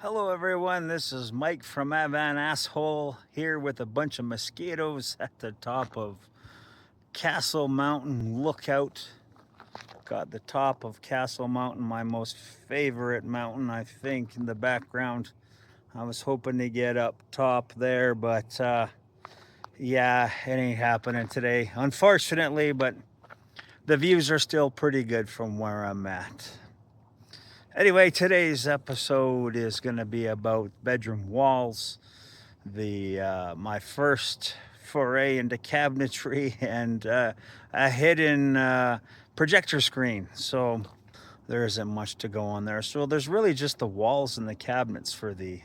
Hello everyone, this is Mike from Avan Asshole here with a bunch of mosquitoes at the top of Castle Mountain Lookout. Got the top of Castle Mountain, my most favorite mountain, I think, in the background. I was hoping to get up top there, but yeah, it ain't happening today, unfortunately, but the views are still pretty good from where I'm at. Anyway, today's episode is going to be about bedroom walls. My first foray into cabinetry and a hidden projector screen. So there isn't much to go on there. So there's really just the walls and the cabinets for the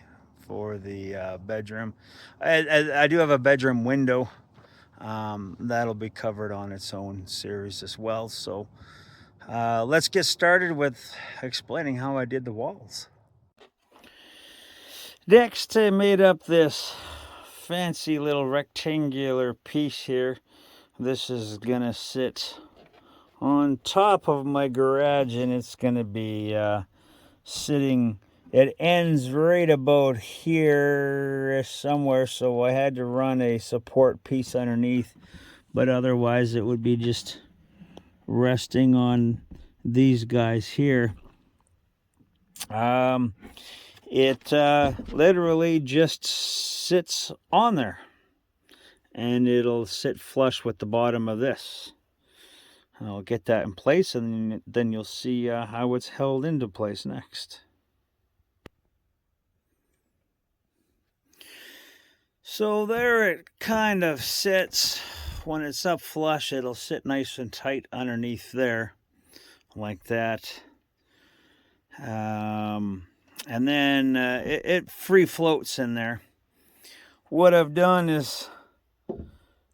bedroom. I do have a bedroom window. That'll be covered on its own series as well. So let's get started with explaining how I did the walls. Next, I made up this fancy little rectangular piece here. This is gonna sit on top of my garage, and it's gonna be sitting. It ends right about here somewhere, so I had to run a support piece underneath, but otherwise it would be just resting on these guys here. It literally just sits on there, and it'll sit flush with the bottom of this. I'll get that in place, and then you'll see how it's held into place next. So there it kind of sits. When it's up flush, it'll sit nice and tight underneath there, like that. And then it free floats in there. What I've done is,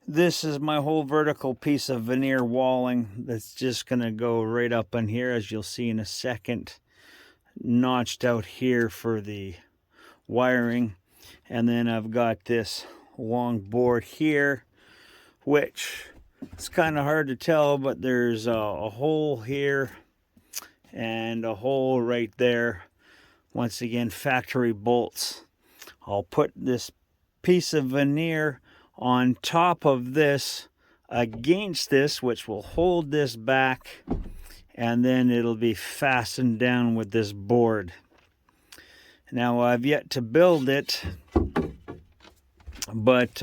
this is my whole vertical piece of veneer walling that's just going to go right up in here, as you'll see in a second, notched out here for the wiring. And then I've got this long board here, which it's kind of hard to tell, but there's a hole here and a hole right there. Once again, factory bolts. I'll put this piece of veneer on top of this, against this, which will hold this back, and then it'll be fastened down with this board. Now, I've yet to build it, but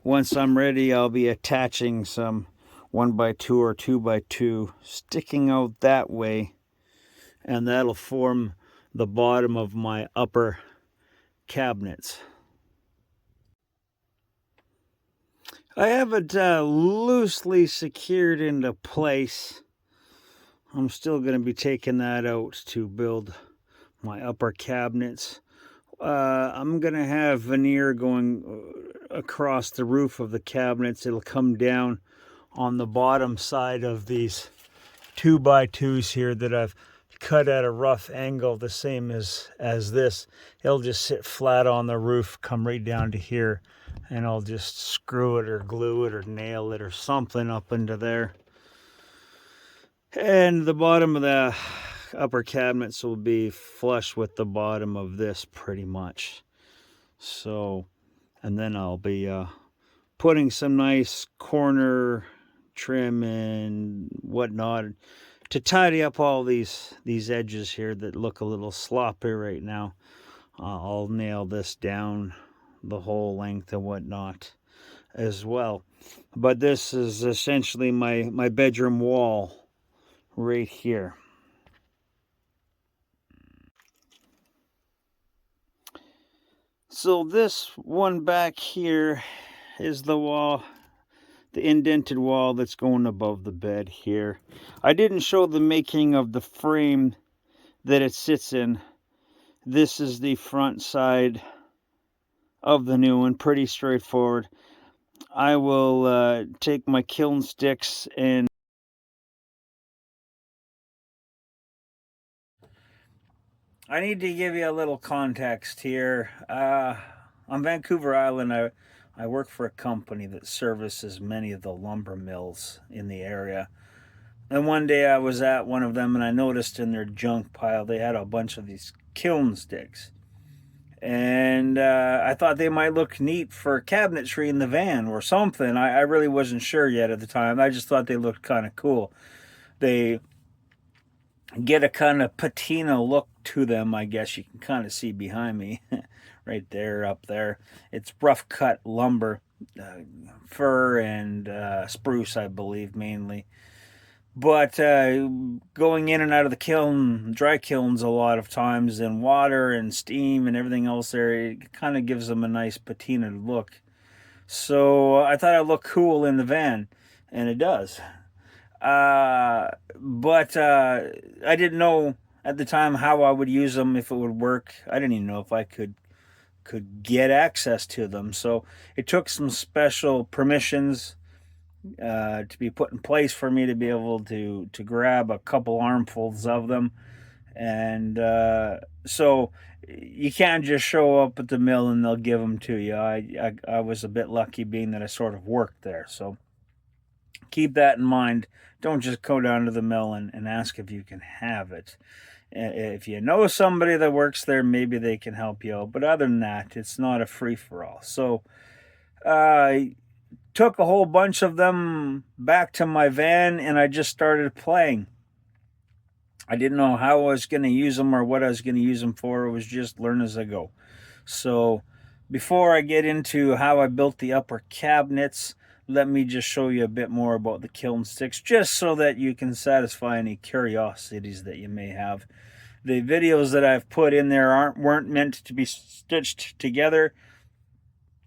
once I'm ready, I'll be attaching some 1x2 or 2x2 sticking out that way, and that'll form the bottom of my upper cabinets. I have it loosely secured into place. I'm still going to be taking that out to build my upper cabinets. I'm going to have veneer going across the roof of the cabinets. It'll come down on the bottom side of these 2x2s here that I've cut at a rough angle, the same as this. It'll just sit flat on the roof, come right down to here, and I'll just screw it or glue it or nail it or something up into there. And the bottom of the upper cabinets will be flush with the bottom of this pretty much. So, and then I'll be putting some nice corner trim and whatnot to tidy up all these edges here that look a little sloppy right now. I'll nail this down the whole length and whatnot as well. But this is essentially my bedroom wall right here. So this one back here is the wall, the indented wall that's going above the bed here. I didn't show the making of the frame that it sits in. This is the front side of the new one, pretty straightforward. I will take my kiln sticks and I need to give you a little context here. On Vancouver Island, I work for a company that services many of the lumber mills in the area. And one day I was at one of them, and I noticed in their junk pile they had a bunch of these kiln sticks. And I thought they might look neat for cabinetry in the van or something. I really wasn't sure yet at the time. I just thought they looked kind of cool. They get a kind of patina look to them, I guess you can kind of see behind me. Right there, up there. It's rough cut lumber, fir and spruce, I believe, mainly. But going in and out of the kiln, dry kilns a lot of times, and water and steam and everything else there, it kind of gives them a nice patina look. So I thought it looked cool in the van, and it does. But I didn't know at the time how I would use them, if it would work. I didn't even know if I could get access to them. So it took some special permissions to be put in place for me to be able to grab a couple armfuls of them. And so you can't just show up at the mill and they'll give them to you. I was a bit lucky being that I sort of worked there. So keep that in mind. Don't just go down to the mill and ask if you can have it. If you know somebody that works there, maybe they can help you out. But other than that, it's not a free-for-all. So I took a whole bunch of them back to my van, and I just started playing. I didn't know how I was going to use them or what I was going to use them for. It was just learn as I go. So before I get into how I built the upper cabinets, let me just show you a bit more about the kiln sticks, just so that you can satisfy any curiosities that you may have. The videos that I've put in there weren't meant to be stitched together.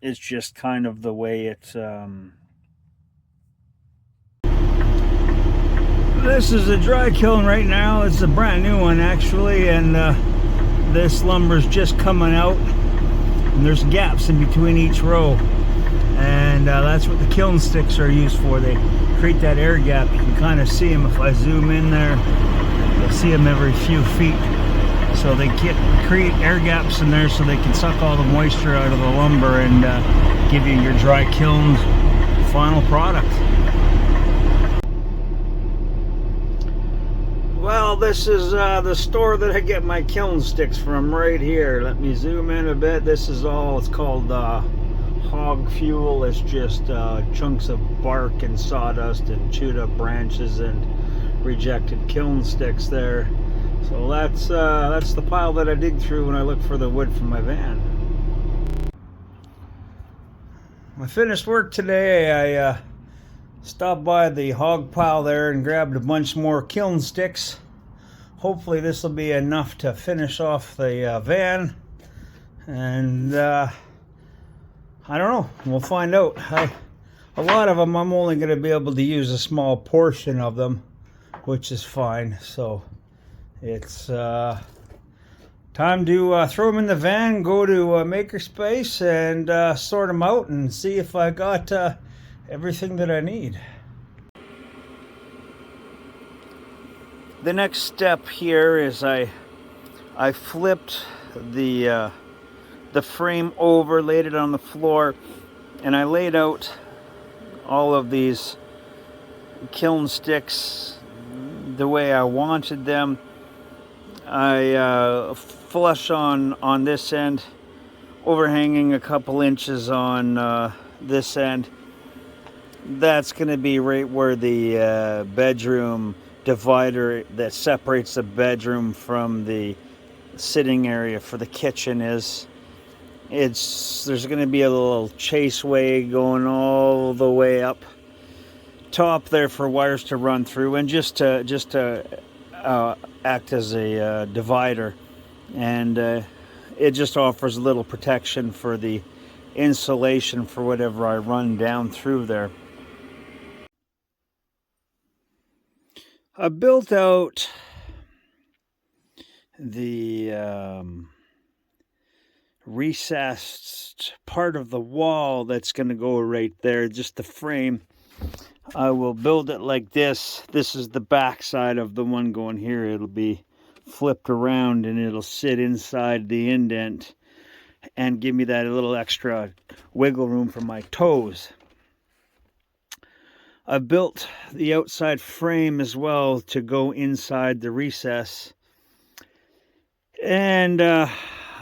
It's just kind of the way it... This is a dry kiln right now. It's a brand new one, actually, and this lumber's just coming out, and there's gaps in between each row. And that's what the kiln sticks are used for. They create that air gap. You can kind of see them if I zoom in there. You'll see them every few feet. So they create air gaps in there so they can suck all the moisture out of the lumber and give you your dry kiln final product. Well, this is the store that I get my kiln sticks from right here. Let me zoom in a bit. This is all, it's called hog fuel. It's just chunks of bark and sawdust and chewed up branches and rejected kiln sticks there. So that's the pile that I dig through when I look for the wood for my van. I finished work today. I stopped by the hog pile there and grabbed a bunch more kiln sticks. Hopefully this will be enough to finish off the van. And I don't know, we'll find out. A lot of them I'm only going to be able to use a small portion of them, which is fine. So it's time to throw them in the van, go to Makerspace, and sort them out and see if I got everything that I need. The next step here is I flipped the frame over, laid it on the floor, and I laid out all of these kiln sticks the way I wanted them. I flush on this end, overhanging a couple inches on this end. That's going to be right where the bedroom divider that separates the bedroom from the sitting area for the kitchen is. There's going to be a little chaseway going all the way up top there for wires to run through, and just to act as a divider, and it just offers a little protection for the insulation for whatever I run down through there. I built out the recessed part of the wall that's going to go right there, just the frame. I will build it like this. This is the back side of the one going here. It'll be flipped around and it'll sit inside the indent and give me that little extra wiggle room for my toes. I built the outside frame as well to go inside the recess. And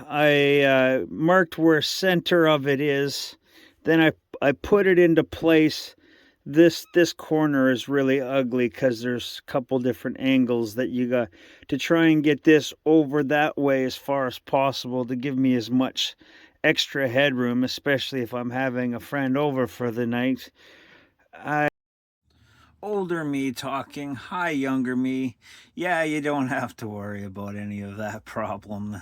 I marked where center of it is. Then I put it into place. This corner is really ugly because there's a couple different angles that you got to try and get this over that way as far as possible to give me as much extra headroom, especially if I'm having a friend over for the night. Older me talking. Hi, younger me. Yeah, you don't have to worry about any of that problem.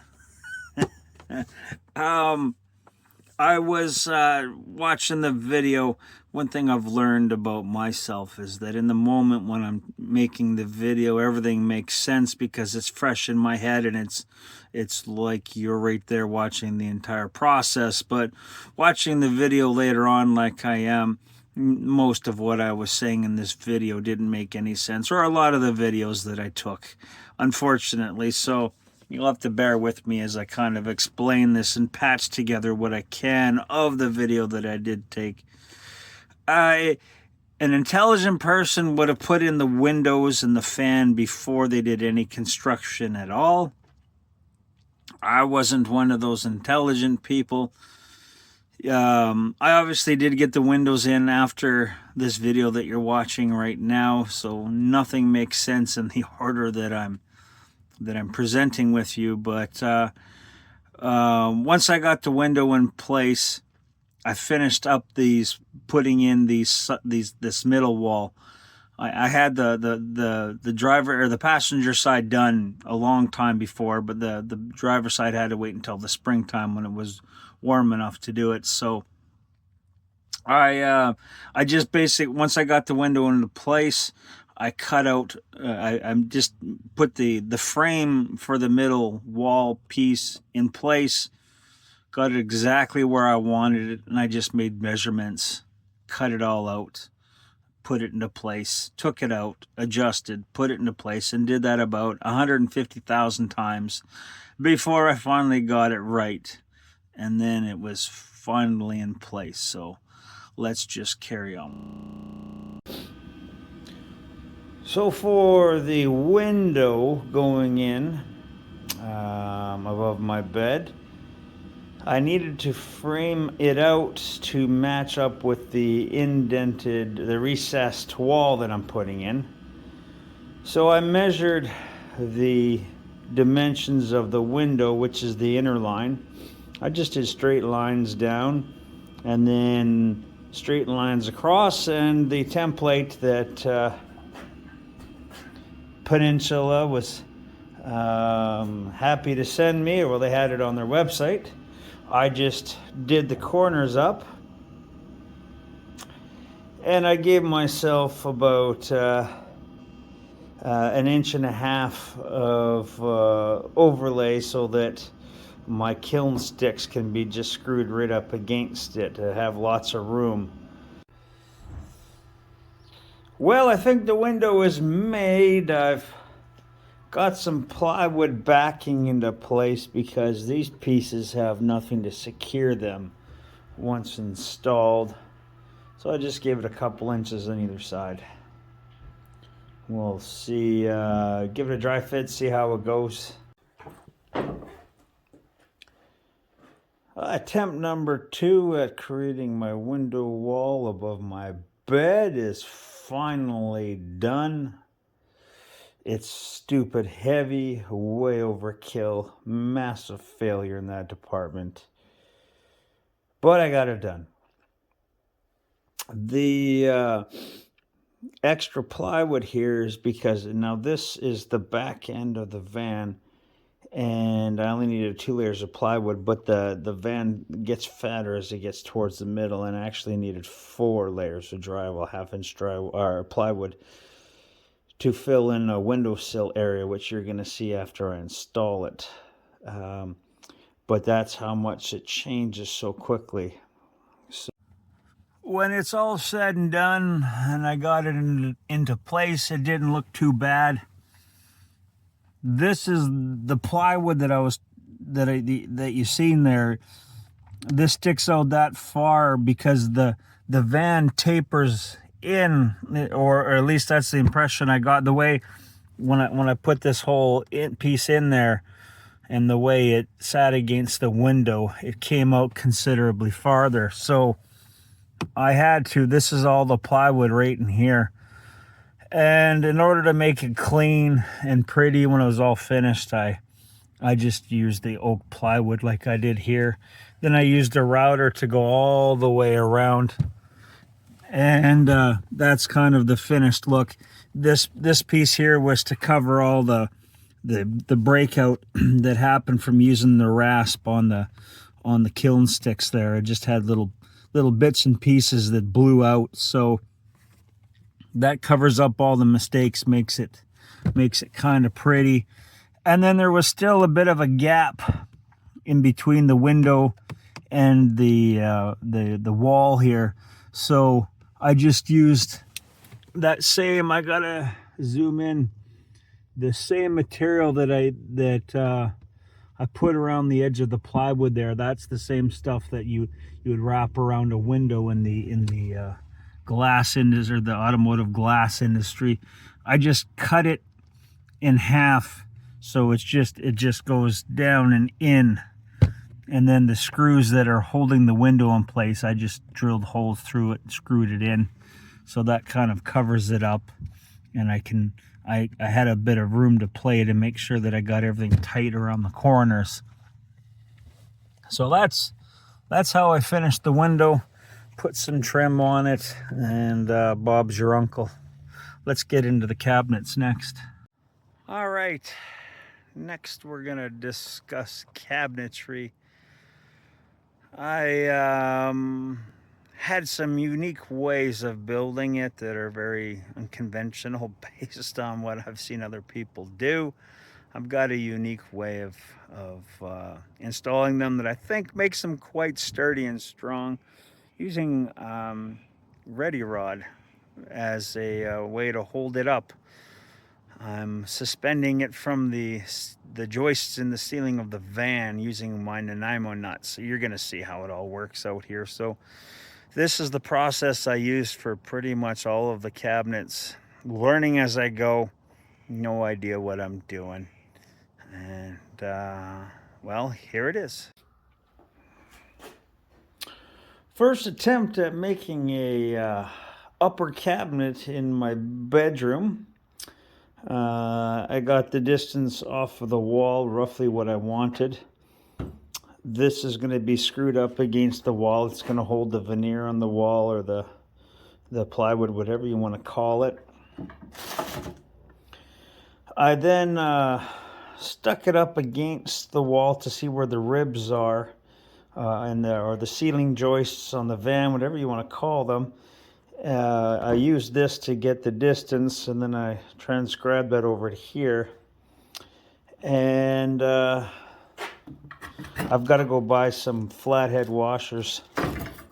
I was watching the video. One thing I've learned about myself is that in the moment when I'm making the video, everything makes sense because it's fresh in my head, and it's like you're right there watching the entire process. But watching the video later on, like I am, most of what I was saying in this video didn't make any sense, or a lot of the videos that I took, unfortunately. So you'll have to bear with me as I kind of explain this and patch together what I can of the video that I did take. An intelligent person would have put in the windows and the fan before they did any construction at all. I wasn't one of those intelligent people. I obviously did get the windows in after this video that you're watching right now, so nothing makes sense in the order that I'm presenting with you. But once I got the window in place, I finished up putting in this middle wall. I had the driver or the passenger side done a long time before, but the driver side had to wait until the springtime when it was warm enough to do it. So I just basically, once I got the window into place, I cut out, I just put the frame for the middle wall piece in place, got it exactly where I wanted it, and I just made measurements, cut it all out, put it into place, took it out, adjusted, put it into place, and did that about 150,000 times before I finally got it right. And then it was finally in place. So let's just carry on. So for the window going in above my bed, I needed to frame it out to match up with the recessed wall that I'm putting in. So I measured the dimensions of the window, which is the inner line. I just did straight lines down and then straight lines across, and the template that Peninsula was happy to send me, or they had it on their website. I just did the corners up, and I gave myself about 1.5 inches of overlay so that my kiln sticks can be just screwed right up against it to have lots of room. Well, I think the window is made. I've got some plywood backing into place because these pieces have nothing to secure them once installed. So I just gave it a couple inches on either side. We'll see, give it a dry fit, see how it goes. Attempt number 2 at creating my window wall above my bed is finally done. It's stupid heavy, way overkill, massive failure in that department. But I got it done. The extra plywood here is because now this is the back end of the van, and I only needed 2 layers of plywood, but the van gets fatter as it gets towards the middle, and I actually needed 4 layers of drywall, 1/2-inch plywood, to fill in a windowsill area, which you're going to see after I install it. But that's how much it changes so quickly. So when it's all said and done and I got it into place, it didn't look too bad. This is the plywood that you seen there. This sticks out that far because the van tapers in, or at least that's the impression I got. The way when I put this whole piece in there, and the way it sat against the window, it came out considerably farther. So I had to, this is all the plywood right in here. And in order to make it clean and pretty when it was all finished, I just used the oak plywood like I did here. Then I used a router to go all the way around. And that's kind of the finished look. This piece here was to cover all the breakout that happened from using the rasp on the kiln sticks there. It just had little bits and pieces that blew out. So that covers up all the mistakes, makes it kind of pretty. And then there was still a bit of a gap in between the window and the wall here. So I just used that same, I gotta zoom in, the same material that I put around the edge of the plywood there. That's the same stuff that you would wrap around a window in the glass industry, or the automotive glass industry. I just cut it in half, so it just goes down and in, and then the screws that are holding the window in place, I just drilled holes through it and screwed it in, so that kind of covers it up. And I had a bit of room to play to make sure that I got everything tight around the corners. So that's how I finished the window. Put some trim on it, and Bob's your uncle. Let's get into the cabinets next. All right, next we're gonna discuss cabinetry. I had some unique ways of building it that are very unconventional based on what I've seen other people do. I've got a unique way of installing them that I think makes them quite sturdy and strong, using ready rod as a way to hold it up. I'm suspending it from the joists in the ceiling of the van using my Nanaimo Nuts. So you're gonna see how it all works out here. So this is the process I use for pretty much all of the cabinets. Learning as I go, no idea what I'm doing. And well, here it is. First attempt at making a upper cabinet in my bedroom. I got the distance off of the wall roughly what I wanted. This is going to be screwed up against the wall. It's going to hold the veneer on the wall, or the plywood, whatever you want to call it. I then stuck it up against the wall to see where the ribs are, or the ceiling joists on the van, whatever you want to call them. I used this to get the distance, and then I transcribed that over to here. And I've got to go buy some flathead washers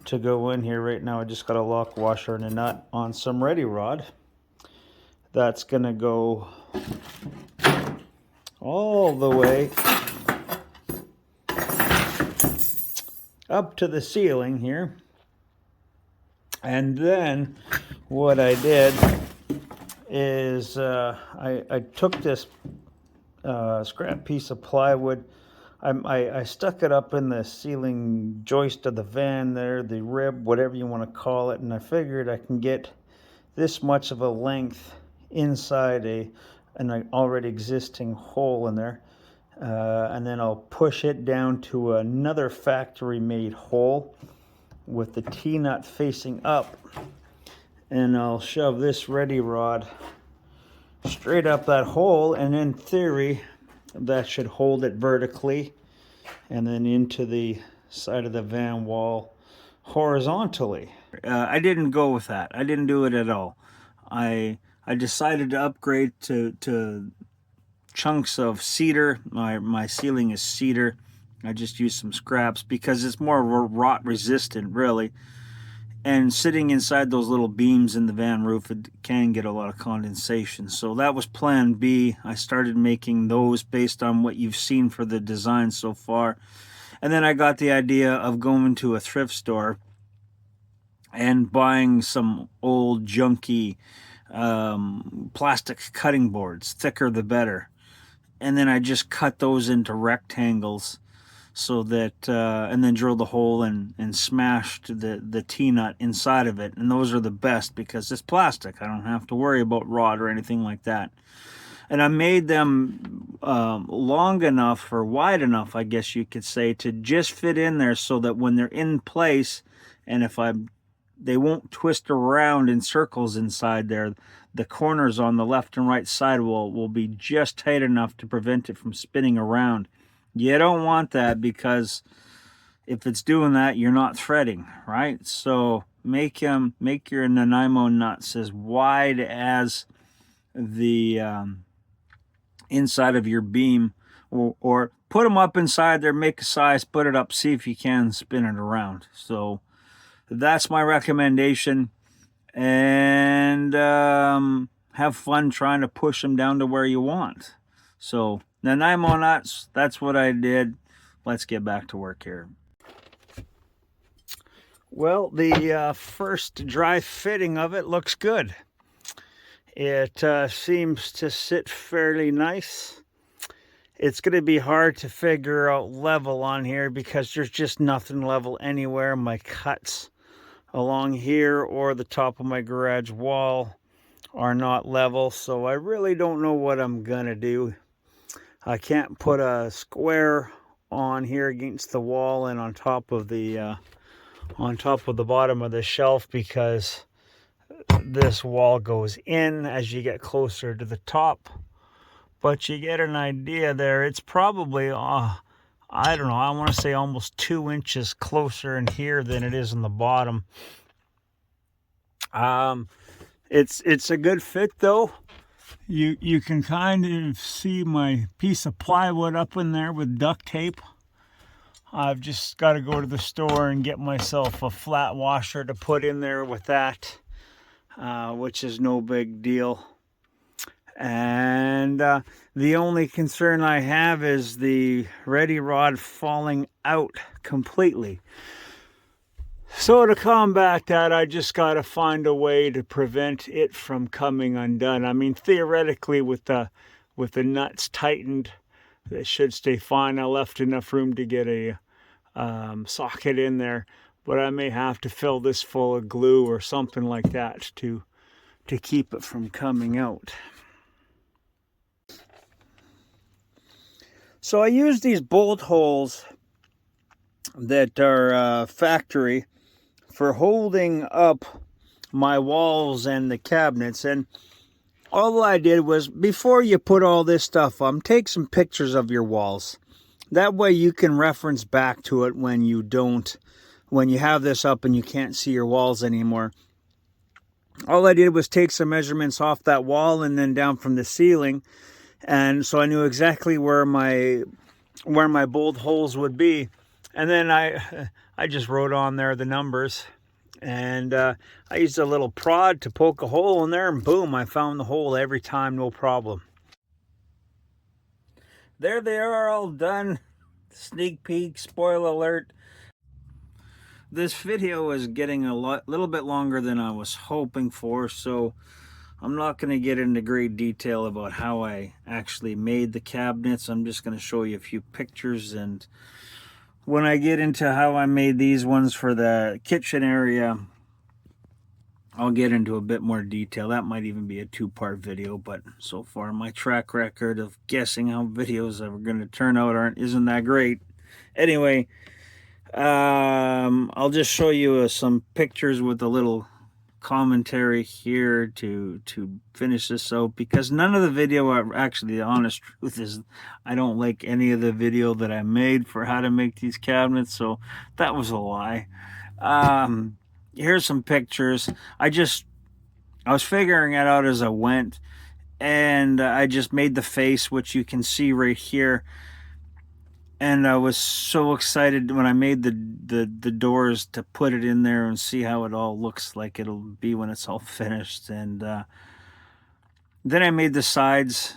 to go in here. Right now I just got a lock washer and a nut on some ready rod. That's going to go all the way up to the ceiling here. And then what I did is I took this scrap piece of plywood. I stuck it up in the ceiling joist of the van there, the rib, whatever you want to call it, and I figured I can get this much of a length inside an already existing hole in there, and then I'll push it down to another factory-made hole with the T-nut facing up, and I'll shove this ready rod straight up that hole, and in theory that should hold it vertically and then into the side of the van wall horizontally. I didn't go with that. I didn't do it at all. I decided to upgrade to chunks of cedar. My ceiling is cedar. I just used some scraps because it's more rot resistant, really. And sitting inside those little beams in the van roof, it can get a lot of condensation. So that was plan B. I started making those based on what you've seen for the design so far. And then I got the idea of going to a thrift store and buying some old junky plastic cutting boards, thicker the better. and then I just cut those into rectangles so that, and then drilled the hole and smashed the T-nut inside of it. And those are the best because it's plastic. I don't have to worry about rot or anything like that. And I made them long enough, or wide enough, I guess you could say, to just fit in there so that when they're in place, and they won't twist around in circles inside there, the corners on the left and right side will be just tight enough to prevent it from spinning around. You don't want that, because if it's doing that, you're not threading, right? So make your Nanaimo nuts as wide as the inside of your beam, or put them up inside there, make a size, put it up, see if you can spin it around. So that's my recommendation, and have fun trying to push them down to where you want. So Nanaimo nuts, that's what I did. Let's get back to work here. Well, the first dry fitting of it looks good. It seems to sit fairly nice. It's going to be hard to figure out level on here because there's just nothing level anywhere. My cuts along here or the top of my garage wall are not level, so I really don't know what I'm going to do. I can't put a square on here against the wall and on top of the bottom of the shelf, because this wall goes in as you get closer to the top. But you get an idea there. It's probably I don't know, I want to say almost 2 inches closer in here than it is in the bottom. It's a good fit though. You can kind of see my piece of plywood up in there with duct tape. I've just got to go to the store and get myself a flat washer to put in there with that, which is no big deal. And the only concern I have is the ready rod falling out completely. So to combat that, I just got to find a way to prevent it from coming undone. I mean, theoretically, with the nuts tightened, it should stay fine. I left enough room to get a socket in there, but I may have to fill this full of glue or something like that to keep it from coming out. So I use these bolt holes that are factory for holding up my walls and the cabinets. And all I did was, before you put all this stuff on, take some pictures of your walls. That way you can reference back to it when you have this up and you can't see your walls anymore. All I did was take some measurements off that wall and then down from the ceiling. And so I knew exactly where my bolt holes would be. And then I just wrote on there the numbers. And I used a little prod to poke a hole in there, and boom, I found the hole every time, no problem. There they are, all done. Sneak peek, spoiler alert. This video is getting a little bit longer than I was hoping for, so I'm not going to get into great detail about how I actually made the cabinets. I'm just going to show you a few pictures, and when I get into how I made these ones for the kitchen area, I'll get into a bit more detail. That might even be a 2-part video, but so far my track record of guessing how videos are going to turn out isn't that great. Anyway, I'll just show you some pictures with a little commentary here to finish this out, because none of the video, actually the honest truth is, I don't like any of the video that I made for how to make these cabinets, so that was a lie. Here's some pictures. I was figuring it out as I went, and I just made the face, which you can see right here. And I was so excited when I made the doors to put it in there and see how it all looks like it'll be when it's all finished. And then I made the sides,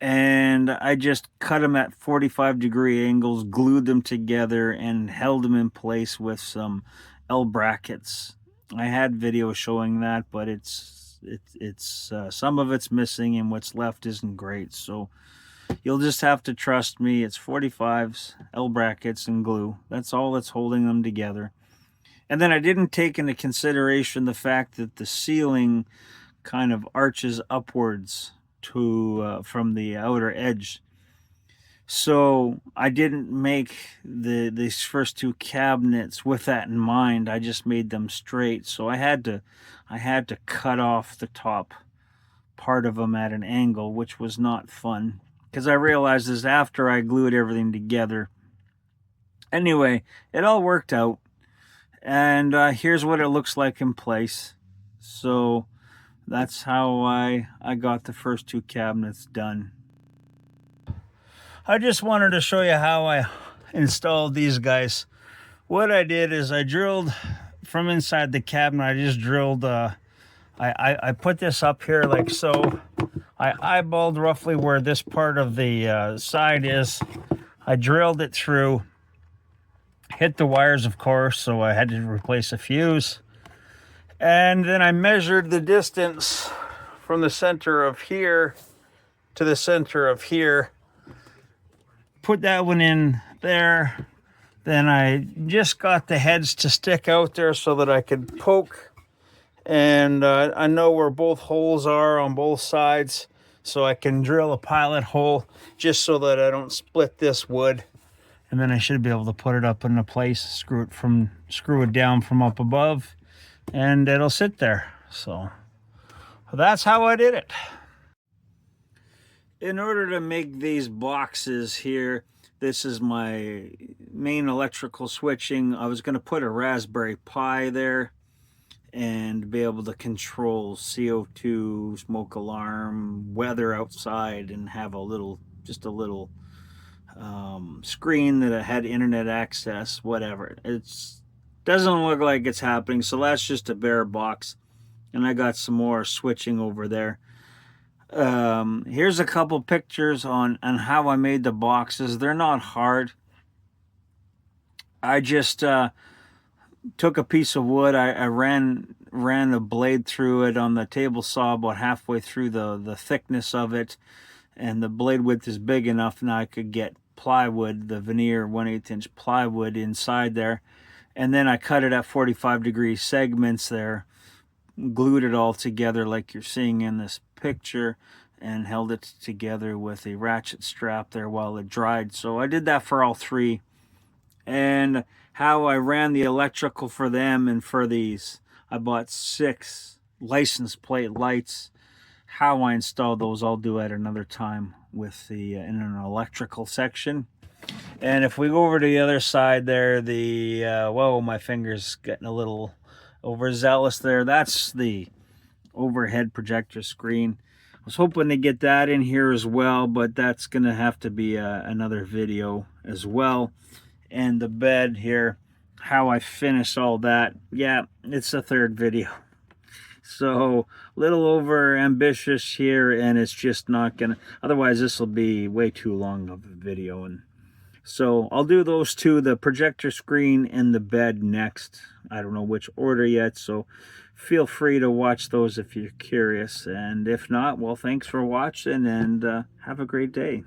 and I just cut them at 45-degree angles, glued them together, and held them in place with some L brackets. I had video showing that, but it's some of it's missing, and what's left isn't great. So You'll just have to trust me. It's 45s, L brackets, and glue. That's all that's holding them together. And then I didn't take into consideration the fact that the ceiling kind of arches upwards to from the outer edge. So I didn't make these first two cabinets with that in mind. I just made them straight. So I had to cut off the top part of them at an angle, which was not fun, because I realized this after I glued everything together. Anyway, it all worked out, and here's what it looks like in place. So that's how I got the first two cabinets done. I just wanted to show you how I installed these guys. What I did is I drilled from inside the cabinet. I just drilled, I put this up here like so. I eyeballed roughly where this part of the side is. I drilled it through, hit the wires, of course, so I had to replace a fuse. And then I measured the distance from the center of here to the center of here. Put that one in there. Then I just got the heads to stick out there so that I could poke. And I know where both holes are on both sides, so I can drill a pilot hole just so that I don't split this wood. And then I should be able to put it up into place, screw it down from up above, and it'll sit there. So that's how I did it. In order to make these boxes here, this is my main electrical switching. I was going to put a Raspberry Pi there and be able to control CO2, smoke alarm, weather outside, and have just a little screen that had internet access, whatever. It doesn't look like it's happening, so that's just a bare box. And I got some more switching over there. Here's a couple pictures on how I made the boxes. They're not hard. I just took a piece of wood. I ran a blade through it on the table saw about halfway through the thickness of it, and the blade width is big enough now I could get plywood, the veneer 1/8 inch plywood inside there, and then I cut it at 45-degree segments there, glued it all together like you're seeing in this picture, and held it together with a ratchet strap there while it dried. So I did that for all three. And how I ran the electrical for them and for these, I bought 6 license plate lights. How I installed those I'll do at another time with the in an electrical section. And if we go over to the other side there, the whoa, my finger's getting a little overzealous there. That's the overhead projector screen. I was hoping to get that in here as well, but that's gonna have to be another video as well. And the bed here, how I finished all that, yeah, it's a third video. So a little over ambitious here, and it's just not gonna, otherwise this will be way too long of a video. And so I'll do those two, the projector screen and the bed, next. I don't know which order yet, so feel free to watch those if you're curious. And if not, well, thanks for watching, and have a great day.